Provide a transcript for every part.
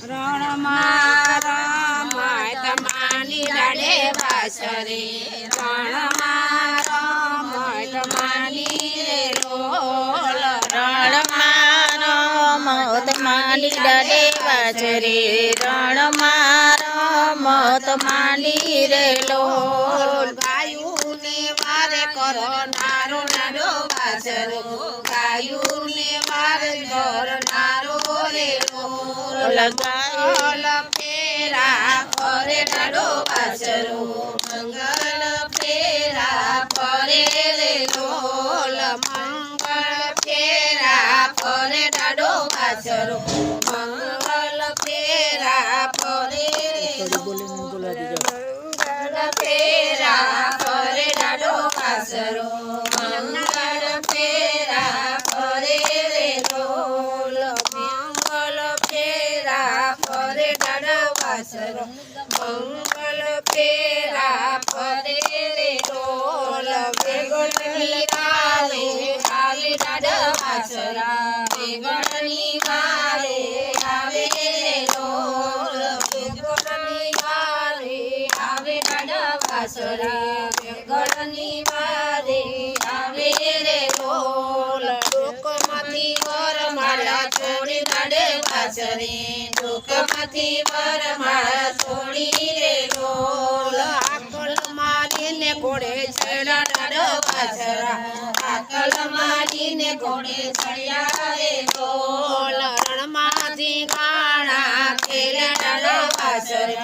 રણમાં રમત માંડી ડાળે વાસરે રણમાં રમત માંડી લોલ રણમાં રમત માંડી ડાળે વાસરે રણમાં રમત માંડી રે લોલ ગાયુને વારે કરો નારો નારો વાસરો ગાયુને વારે કરનારો રે લોલ મંગલ ફેરા ફરે ડાળો વાસરો મંગલ ફેરા ફરે રે લોલ મંગળ ફેરા ફરે ડાળો વાસરો મંગલ ફેરા ફરે રે મંગળ ફેરા ફરે ડાળો વાસરો મંગળ ફેરા ફરે રે લોલ મંગળ ફેરા ફરે ડાળો વાસરો મંગળ ફેરા ફરે રે લોલ વેગળની વારે આવે ડાળો વાસરા વેગળની વારે આવે રે લોલ વેગળની વારે આવે ડાળો વાસરા વેગળની વારે આવે રે લોલ ડોકમાંથી વરમાળા છોડી ડાળે વાસરે ડોકમાંથી વરમાળા છોડી રે લોલ આકલ મારીને ઘોડે ચડ્યા ડાળો વાસરા આકલ મારીને ઘોડે ચડ્યા રે લોલ રણમાંથી ગાણા ખેલ્યા ડાળો વાસરે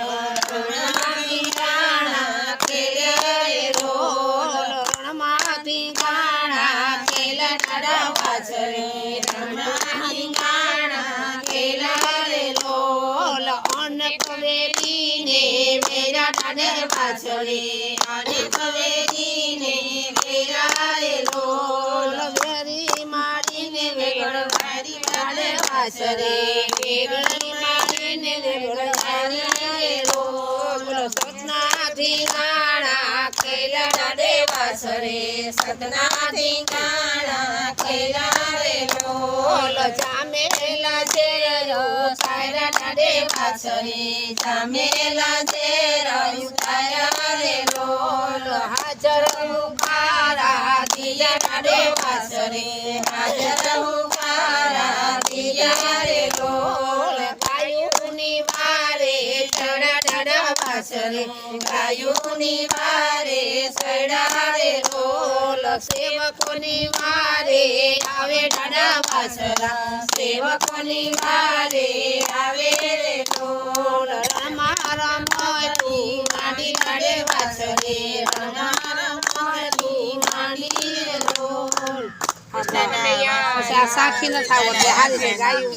રણમાંથી ગાણા ખેલ્યા રે લોલ રણમાંથી ગાણા ખેલ્યા ડાળો વાસરે રણમાંથી ગાણા ખેલ્યા રે લોલ અનેક વેરીને વેરા ડાળે વાસરે અનેક વેરીને વેરા રે લોલ વેરી મારીને વેગળ વારી ડાળે વાસરે વેગળી મારીને વેગળ વારી રે લોલ સતનાથી ગાણા ખેલ્યા ડાળે વાસરે સતનાથી ગાણા ખેલ્યા રે લોલ જામેલા ઝેર ઉતાર્યા ડાળે વાસરે જામેલા ઝેર ઉતાર્યા રે લોલ હાજર ઉકારા દિયા ડાળે વાસરે હાજર ઉકારા દિયા રે લોલ ગાયુની વારે ચડા ડાળા વાસરે ગાયુની વારે ચડા રે લોલ સેવકોની વારે આવે ડાળા વાસરા સેવકોની વારે આવે રે લોલ રમા રમતી માંડી ડાળે વાસરે રમા રમતી માંડી રે લોલ સાખી ન થાવ એટલે હારી ગાયું